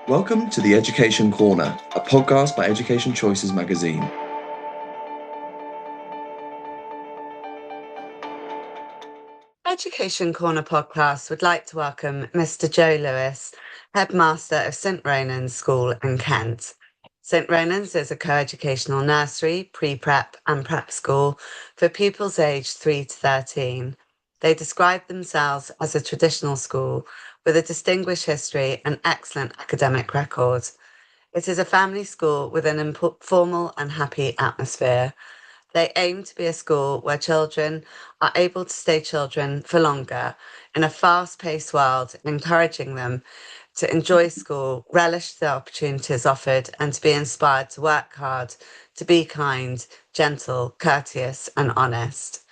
Welcome to the Education Corner, a podcast by Education Choices magazine. Education Corner podcast would like to welcome Mr. Joe Lewis, headmaster of St Ronan's School in Kent. St Ronan's is a co-educational nursery, pre-prep and prep school for pupils aged 3 to 13. They describe themselves as a traditional school with a distinguished history and excellent academic record. It is a family school with an informal and happy atmosphere. They aim to be a school where children are able to stay children for longer in a fast-paced world, encouraging them to enjoy school, relish the opportunities offered, and to be inspired to work hard, to be kind, gentle, courteous, and honest.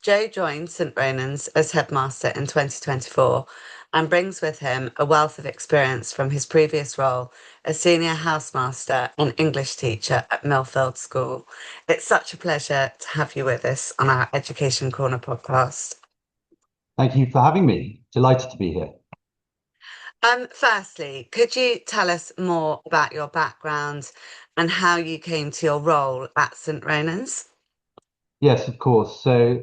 Joe joined St Ronan's as headmaster in 2024 and brings with him a wealth of experience from his previous role as senior housemaster and English teacher at Millfield School. It's such a pleasure to have you with us on our Education Corner podcast. Thank you for having me. Delighted to be here. Firstly, could you tell us more about your background and how you came to your role at St Ronan's? Yes, of course. So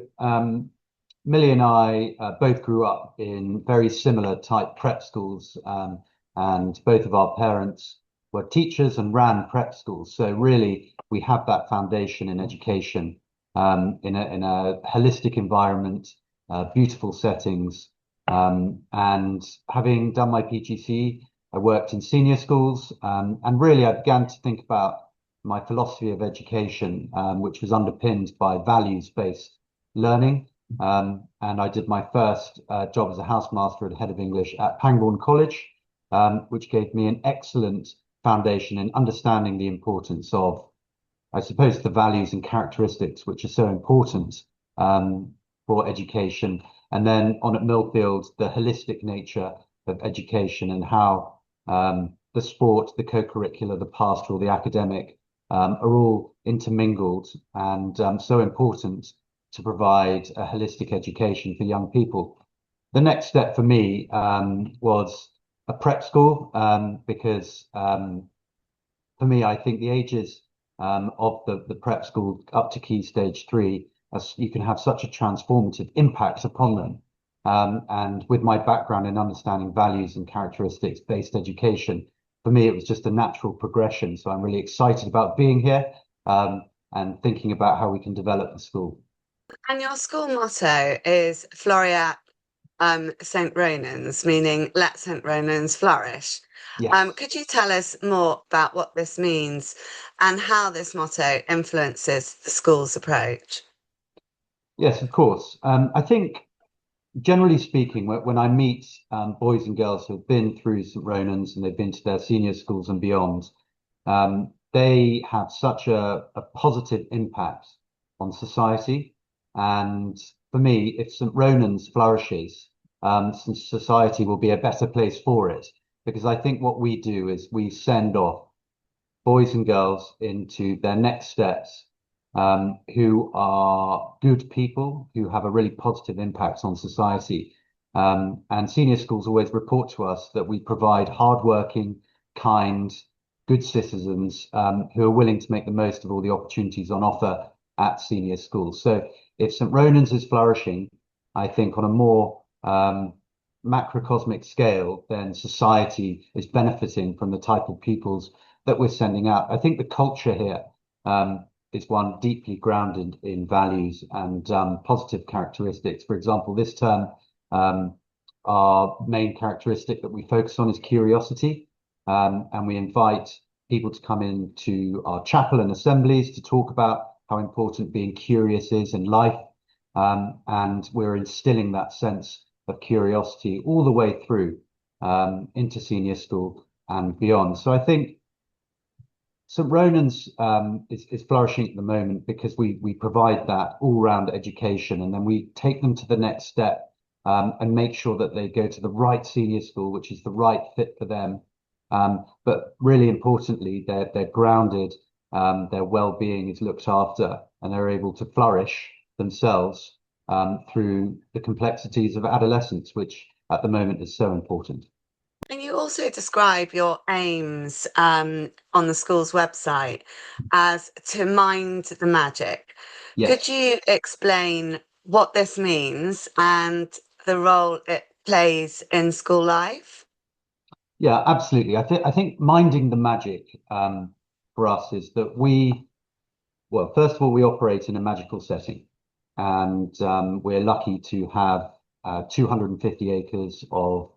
Millie and I both grew up in very similar type prep schools, and both of our parents were teachers and ran prep schools. So really, we have that foundation in education, in a holistic environment, beautiful settings. And having done my PGCE, I worked in senior schools, and really I began to think about my philosophy of education, which was underpinned by values-based learning. And I did my first job as a housemaster and head of English at Pangbourne College, which gave me an excellent foundation in understanding the importance of, I suppose, the values and characteristics which are so important for education. And then on at Millfield, the holistic nature of education and how the sport, the co-curricular, the pastoral, the academic are all intermingled and so important to provide a holistic education for young people. The next step for me was a prep school, because for me, I think the ages of the prep school up to Key Stage 3, you can have such a transformative impact upon them. And with my background in understanding values and characteristics-based education, for me, it was just a natural progression. So I'm really excited about being here and thinking about how we can develop the school. And your school motto is Floreat St Ronan's, meaning let St Ronan's flourish. Yes. Could you tell us more about what this means and how this motto influences the school's approach? Yes, of course. I think, generally speaking, when I meet boys and girls who have been through St Ronan's and they've been to their senior schools and beyond, they have such a positive impact on society. And for me, if St Ronan's flourishes, society will be a better place for it. Because I think what we do is we send off boys and girls into their next steps, who are good people, who have a really positive impact on society. And senior schools always report to us that we provide hardworking, kind, good citizens who are willing to make the most of all the opportunities on offer at senior schools. So if St Ronan's is flourishing, I think on a more macrocosmic scale, then society is benefiting from the type of pupils that we're sending out. I think the culture here is one deeply grounded in values and positive characteristics. For example, this term, our main characteristic that we focus on is curiosity, and we invite people to come into our chapel and assemblies to talk about how important being curious is in life, and we're instilling that sense of curiosity all the way through into senior school and beyond. So I think St Ronan's is flourishing at the moment because we provide that all-round education, and then we take them to the next step and make sure that they go to the right senior school, which is the right fit for them. But really importantly, they're grounded, their well-being is looked after, and they're able to flourish themselves through the complexities of adolescence, which at the moment is so important. And you also describe your aims on the school's website as to mind the magic. Could Yes. you explain what this means and the role it plays in school life? Yeah, absolutely. I think minding the magic for us is that well, first of all, we operate in a magical setting, and we're lucky to have 250 acres of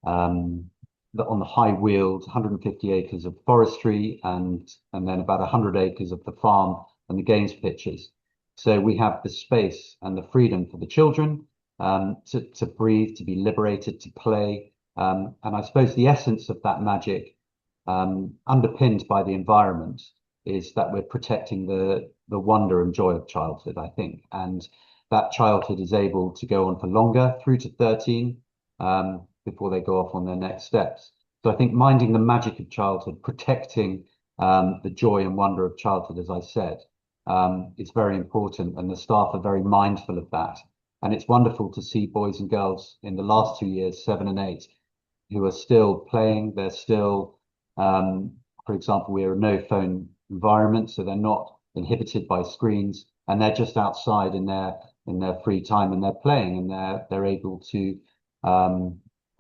on the high Weald, 150 acres of forestry, and then about 100 acres of the farm and the games pitches. So we have the space and the freedom for the children to breathe, to be liberated, to play. And I suppose the essence of that magic, underpinned by the environment, is that we're protecting the wonder and joy of childhood, I think. And that childhood is able to go on for longer, through to 13, before they go off on their next steps. So I think minding the magic of childhood, protecting the joy and wonder of childhood, as I said, is very important, and the staff are very mindful of that. And it's wonderful to see boys and girls in the last 2 years, 7 and 8, who are still playing. They're still, for example, we're a no phone environment, so they're not inhibited by screens, and they're just outside in their free time, and they're playing, and they're able to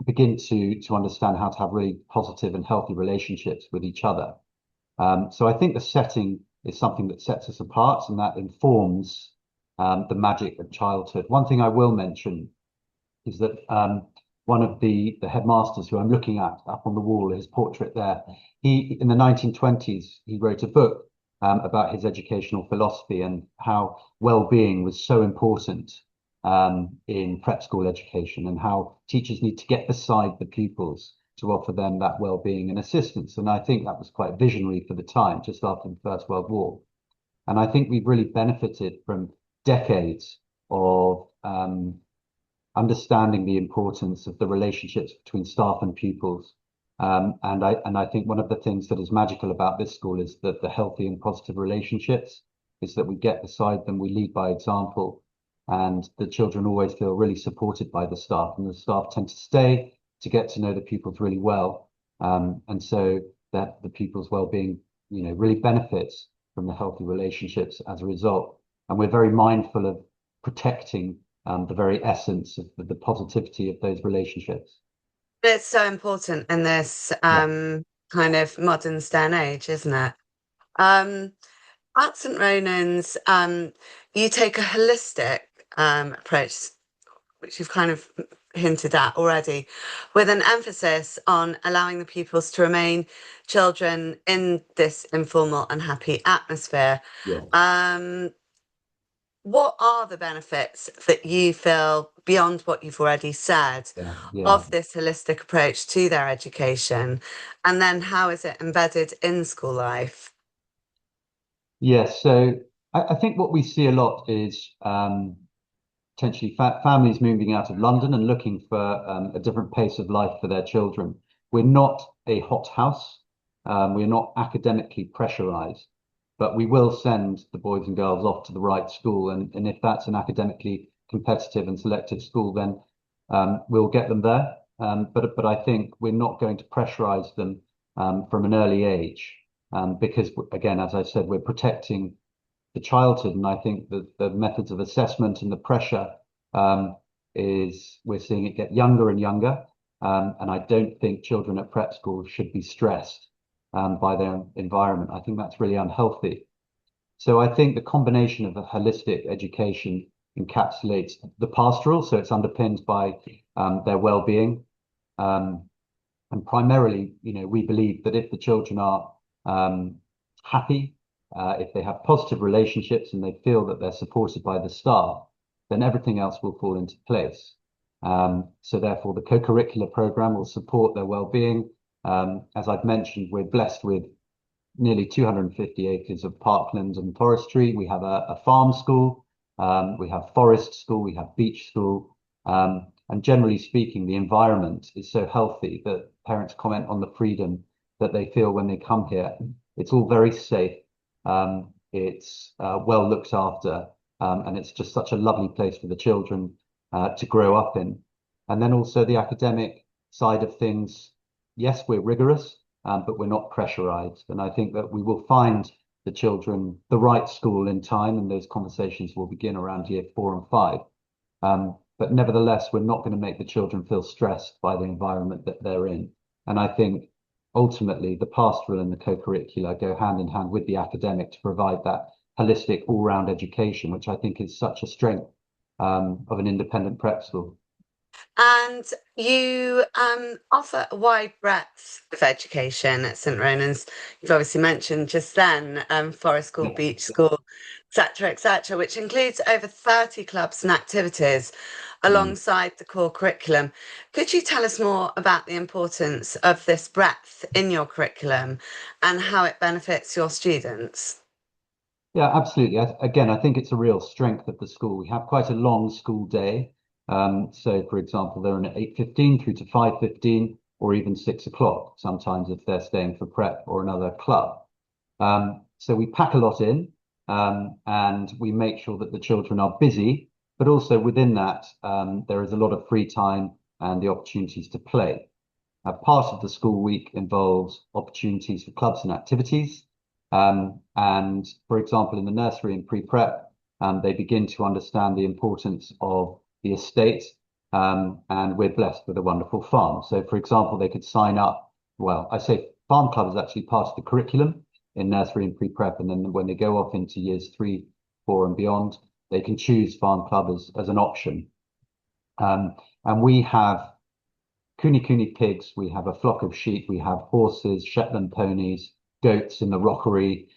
begin to understand how to have really positive and healthy relationships with each other. So I think the setting is something that sets us apart, and that informs the magic of childhood. One thing I will mention is that one of the headmasters who I'm looking at up on the wall, his portrait there, he in the 1920s, he wrote a book about his educational philosophy and how well-being was so important in prep school education, and how teachers need to get beside the pupils to offer them that well-being and assistance. And I think that was quite visionary for the time, just after the First World War. And I think we've really benefited from decades of understanding the importance of the relationships between staff and pupils. And I think one of the things that is magical about this school is that the healthy and positive relationships is that we get beside them, we lead by example, and the children always feel really supported by the staff, and the staff tend to stay to get to know the pupils really well, and so that the pupils' well-being, really benefits from the healthy relationships as a result. And we're very mindful of protecting the very essence of the positivity of those relationships. It's so important in this Yeah, kind of modern day and age, isn't it? Um, at St. Ronan's, you take a holistic approach, which you've kind of hinted at already, with an emphasis on allowing the pupils to remain children in this informal and happy atmosphere. yeah, Um, what are the benefits that you feel, beyond what you've already said, yeah, yeah. of this holistic approach to their education? And then how is it embedded in school life? Yes, so I think what we see a lot is potentially families moving out of London and looking for a different pace of life for their children. We're not a hot house. We're not academically pressurized, but we will send the boys and girls off to the right school. And if that's an academically competitive and selective school, then we'll get them there. But I think we're not going to pressurize them from an early age, because, again, as I said, we're protecting the childhood. And I think that the methods of assessment and the pressure is we're seeing it get younger and younger. And I don't think children at prep school should be stressed by their environment. I think that's really unhealthy. So I think the combination of a holistic education encapsulates the pastoral, so it's underpinned by their well-being. And primarily, we believe that if the children are happy, if they have positive relationships and they feel that they're supported by the staff, then everything else will fall into place. So therefore, the co-curricular program will support their well-being. As I've mentioned, we're blessed with nearly 250 acres of parkland and forestry. We have a farm school, we have forest school, we have beach school. And generally speaking, the environment is so healthy that parents comment on the freedom that they feel when they come here. It's all very safe. It's well looked after. and it's just such a lovely place for the children to grow up in. And then also the academic side of things. Yes, we're rigorous, but we're not pressurized. And I think that we will find the children the right school in time, and those conversations will begin around year 4 and 5. But nevertheless, we're not going to make the children feel stressed by the environment that they're in. And I think ultimately the pastoral and the co-curricular go hand in hand with the academic to provide that holistic all-round education, which I think is such a strength of an independent prep school. And you offer a wide breadth of education at St Ronan's. You've obviously mentioned just then Forest School, Beach School, etc., which includes over 30 clubs and activities alongside the core curriculum. Could you tell us more about the importance of this breadth in your curriculum and how it benefits your students? Yeah, absolutely. Again, I think it's a real strength of the school. We have quite a long school day. So, for example, they're in at 8:15 through to 5:15, or even 6 o'clock, sometimes if they're staying for prep or another club. So we pack a lot in, and we make sure that the children are busy, but also within that, there is a lot of free time and the opportunities to play. Part of the school week involves opportunities for clubs and activities. And for example, in the nursery and pre-prep, they begin to understand the importance of the estate. And we're blessed with a wonderful farm. So for example, they could sign up. Well, I say farm club is actually part of the curriculum in nursery and pre-prep. And then when they go off into years 3, 4 and beyond, they can choose farm club as an option. And we have Kuni pigs, we have a flock of sheep, we have horses, Shetland ponies, goats in the rockery,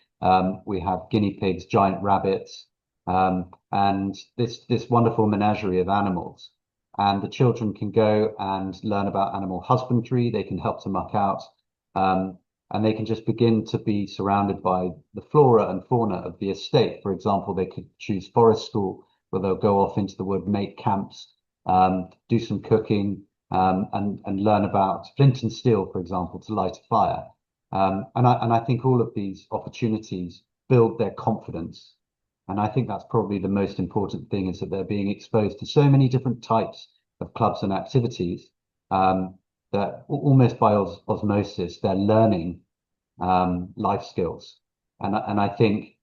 we have guinea pigs, giant rabbits, and this wonderful menagerie of animals. And the children can go and learn about animal husbandry, they can help to muck out, and they can just begin to be surrounded by the flora and fauna of the estate. For example, they could choose forest school, where they'll go off into the wood, make camps, do some cooking, and learn about flint and steel, for example, to light a fire. And I think all of these opportunities build their confidence. And I think that's probably the most important thing, is that they're being exposed to so many different types of clubs and activities, that almost by osmosis, they're learning life skills. And I think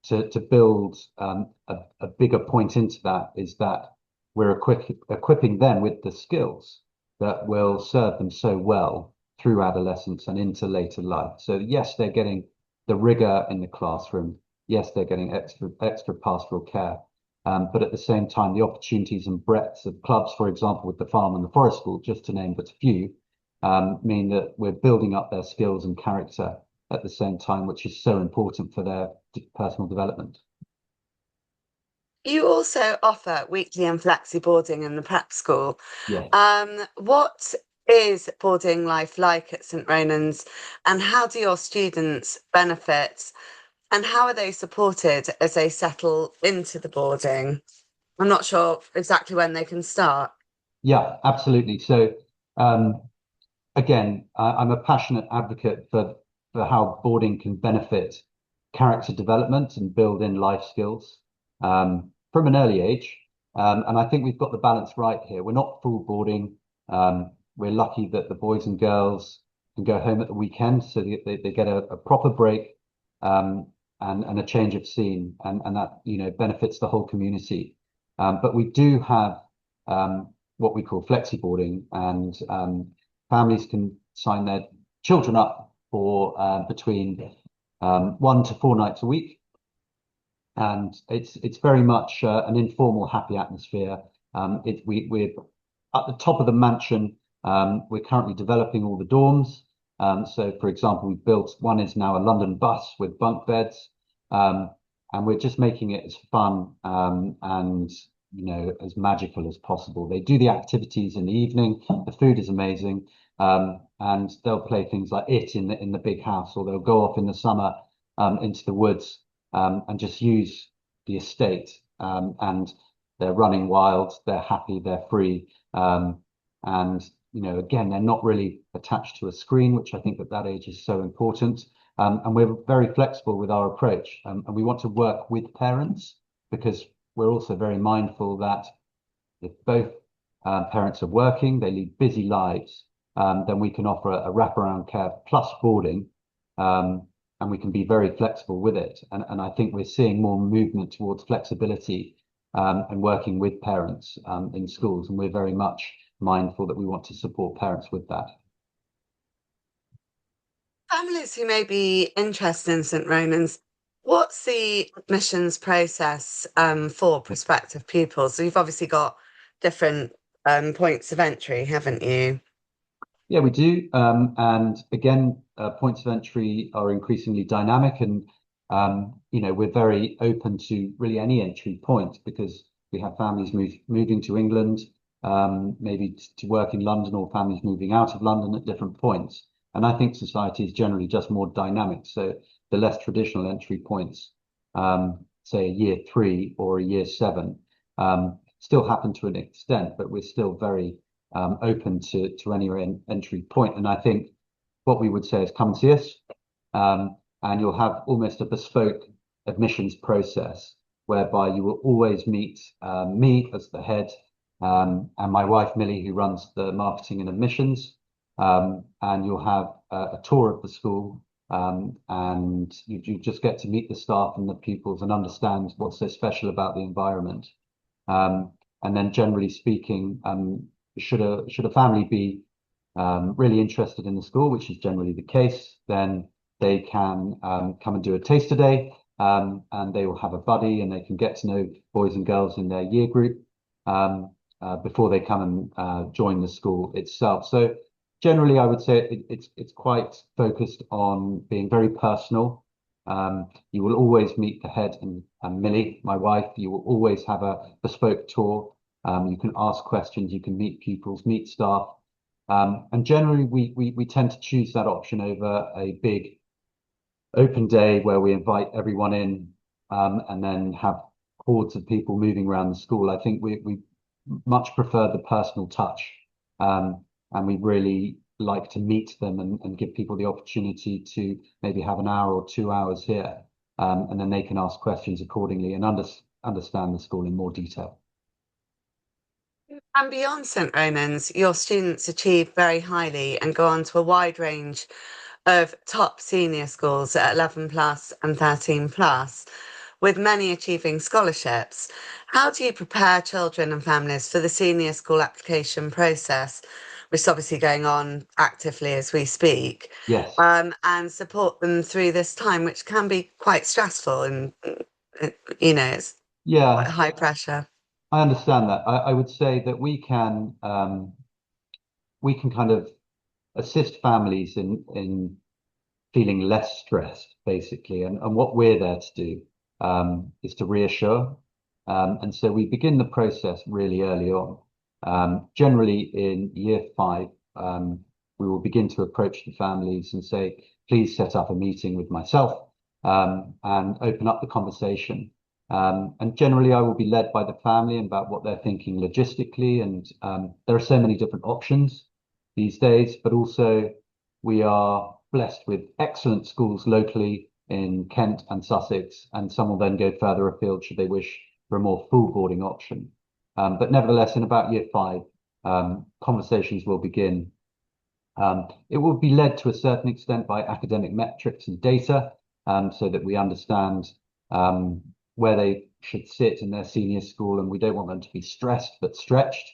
to build a bigger point into that is that we're equipping them with the skills that will serve them so well through adolescence and into later life. So yes, they're getting the rigor in the classroom. Yes, they're getting extra pastoral care. But at the same time, the opportunities and breadths of clubs, for example, with the farm and the forest school, just to name but a few, mean that we're building up their skills and character at the same time, which is so important for their personal development. You also offer weekly and flexi boarding in the prep school. Yeah. What is boarding life like at St Ronan's, and how do your students benefit, and how are they supported as they settle into the boarding? I'm not sure exactly when they can start. Yeah, absolutely. So again, I'm a passionate advocate for how boarding can benefit character development and build in life skills from an early age. And I think we've got the balance right here. We're not full boarding. We're lucky that the boys and girls can go home at the weekend, so they get a proper break and a change of scene, and that benefits the whole community. But we do have what we call flexi boarding, and families can sign their children up for between 1 to 4 nights a week. And it's very much an informal, happy atmosphere. We're at the top of the mansion. We're currently developing all the dorms. So, for example, we've built one is now a London bus with bunk beds, and we're just making it as fun and as magical as possible. They do the activities in the evening. The food is amazing, and they'll play things like it in the big house, or they'll go off in the summer into the woods. And just use the estate, and they're running wild, they're happy, they're free, and again, they're not really attached to a screen, which I think at that age is so important. And we're very flexible with our approach, and we want to work with parents. because we're also very mindful that if both parents are working, they lead busy lives, then we can offer a wraparound care plus boarding, and we can be very flexible with it. And I think we're seeing more movement towards flexibility and working with parents in schools, and we're very much mindful that we want to support parents with that. Families who may be interested in St Ronan's, what's the admissions process for prospective pupils? So you've obviously got different points of entry, haven't you? Yeah, we do. And again, points of entry are increasingly dynamic, and we're very open to really any entry point because we have families moving to England, maybe to work in London, or families moving out of London at different points. And I think society is generally just more dynamic. So the less traditional entry points, say a year 3 or a year 7, still happen to an extent, but we're still very open to any entry point. And I think what we would say is come and see us, and you'll have almost a bespoke admissions process whereby you will always meet me as the head, and my wife Millie, who runs the marketing and admissions, and you'll have a tour of the school, and you just get to meet the staff and the pupils and understand what's so special about the environment. And then generally speaking, should a family be really interested in the school, which is generally the case, then they can come and do a taster day, and they will have a buddy, and they can get to know boys and girls in their year group before they come and join the school itself. So generally, I would say it's quite focused on being very personal. You will always meet the head and Millie, my wife. You will always have a bespoke tour. You can ask questions, you can meet pupils, meet staff. And generally, we tend to choose that option over a big open day where we invite everyone in, and then have hordes of people moving around the school. I think we much prefer the personal touch, and we really like to meet them and give people the opportunity to maybe have an hour or 2 hours here, and then they can ask questions accordingly and understand the school in more detail. And beyond St Ronan's, your students achieve very highly and go on to a wide range of top senior schools at 11 plus and 13 plus, with many achieving scholarships. How do you prepare children and families for the senior school application process, which is obviously going on actively as we speak, Yes. and support them through this time, which can be quite stressful and, it's quite Yeah, high pressure? I understand that. I would say that we can kind of assist families in feeling less stressed, basically. And what we're there to do is to reassure. And so we begin the process really early on. Generally in year 5, we will begin to approach the families and say, please set up a meeting with myself, and open up the conversation. And generally, I will be led by the family about what they're thinking logistically. And there are so many different options these days, but also we are blessed with excellent schools locally in Kent and Sussex, and some will then go further afield should they wish for a more full boarding option. But nevertheless, in about year 5, conversations will begin. It will be led to a certain extent by academic metrics and data, so that we understand where they should sit in their senior school, and we don't want them to be stressed but stretched.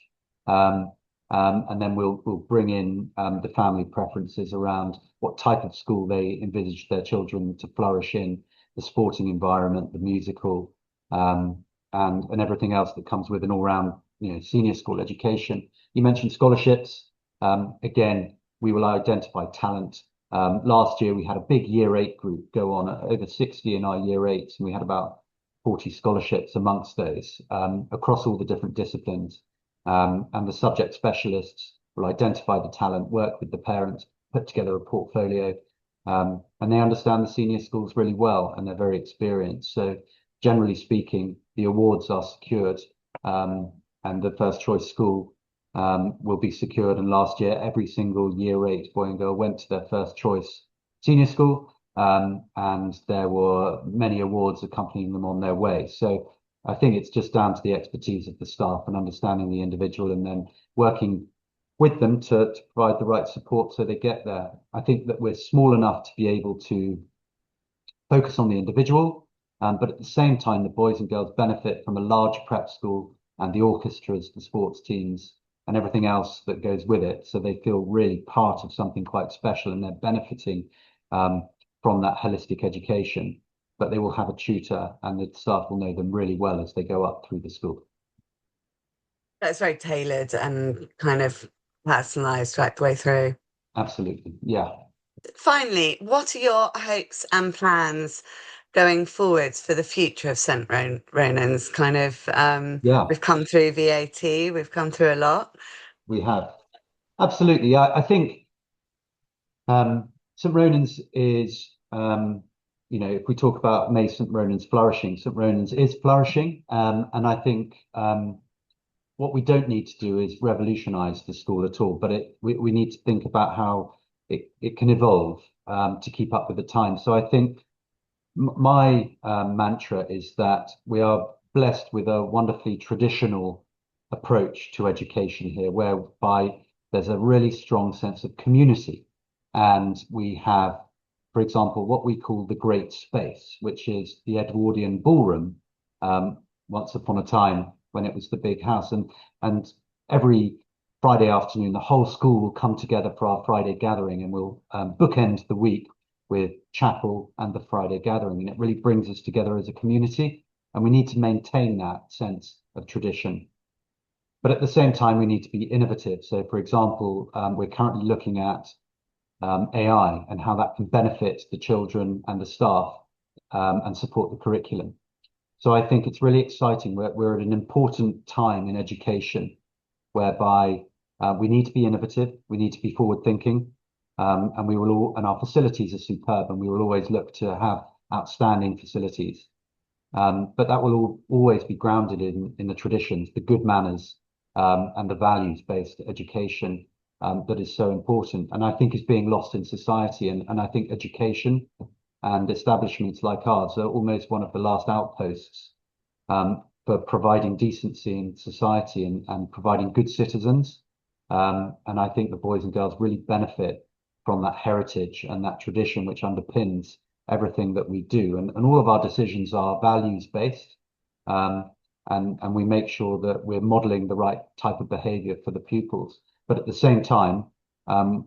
And then we'll bring in the family preferences around what type of school they envisage their children to flourish in, the sporting environment, the musical, and everything else that comes with an all-round senior school education. You mentioned scholarships. Again, we will identify talent. Last year we had a big year 8 group go on, over 60 in our year 8s, and we had about 40 scholarships amongst those, across all the different disciplines. And the subject specialists will identify the talent, work with the parents, put together a portfolio, and they understand the senior schools really well, and they're very experienced. So generally speaking, the awards are secured, and the first choice school will be secured. And last year, every single year 8 boy and girl went to their first choice senior school, and there were many awards accompanying them on their way. So I think it's just down to the expertise of the staff and understanding the individual and then working with them to provide the right support so they get there. I think that we're small enough to be able to focus on the individual, but at the same time, the boys and girls benefit from a large prep school and the orchestras, the sports teams, and everything else that goes with it. So they feel really part of something quite special and they're benefiting from that holistic education. But they will have a tutor and the staff will know them really well as they go up through the school. That's very tailored and kind of personalised right the way through. Absolutely. Yeah. Finally, what are your hopes and plans going forwards for the future of St. Ronan's? Kind of, Yeah, we've come through VAT, we've come through a lot. we have. Absolutely. I think St. Ronan's is, if we talk about May St. Ronan's flourishing, St. Ronan's is flourishing. And I think what we don't need to do is revolutionize the school at all, but we need to think about how it can evolve to keep up with the times. So I think my mantra is that we are blessed with a wonderfully traditional approach to education here, whereby there's a really strong sense of community. And we have, for example, what we call the Great Space, which is the Edwardian ballroom, once upon a time when it was the big house. And every Friday afternoon, the whole school will come together for our Friday gathering, and we'll bookend the week with chapel and the Friday gathering. And it really brings us together as a community. And we need to maintain that sense of tradition. But at the same time, we need to be innovative. So, for example, we're currently looking at AI and how that can benefit the children and the staff and support the curriculum. So I think it's really exciting. We're at an important time in education whereby we need to be innovative, we need to be forward thinking, and our facilities are superb, and we will always look to have outstanding facilities. But that will always be grounded in the traditions, the good manners, and the values-based education that is so important, and I think is being lost in society. And I think education and establishments like ours are almost one of the last outposts for providing decency in society and providing good citizens. And I think the boys and girls really benefit from that heritage and that tradition, which underpins everything that we do. And all of our decisions are values-based. And we make sure that we're modeling the right type of behavior for the pupils. But at the same time,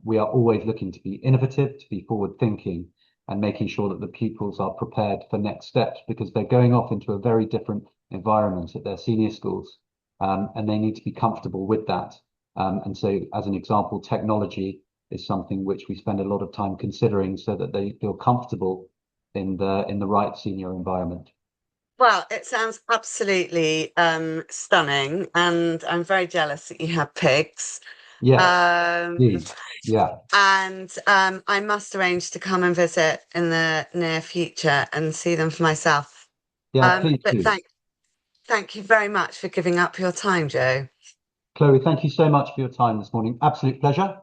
we are always looking to be innovative, to be forward-thinking, and making sure that the pupils are prepared for next steps, because they're going off into a very different environment at their senior schools, and they need to be comfortable with that. And so, as an example, technology is something which we spend a lot of time considering so that they feel comfortable in the right senior environment. Well, it sounds absolutely stunning, and I'm very jealous that you have pigs. Yeah, Um, please. Yeah, and I must arrange to come and visit in the near future and see them for myself. yeah, please But do. thank you very much for giving up your time, Joe. Chloe, thank you so much for your time this morning. Absolute pleasure.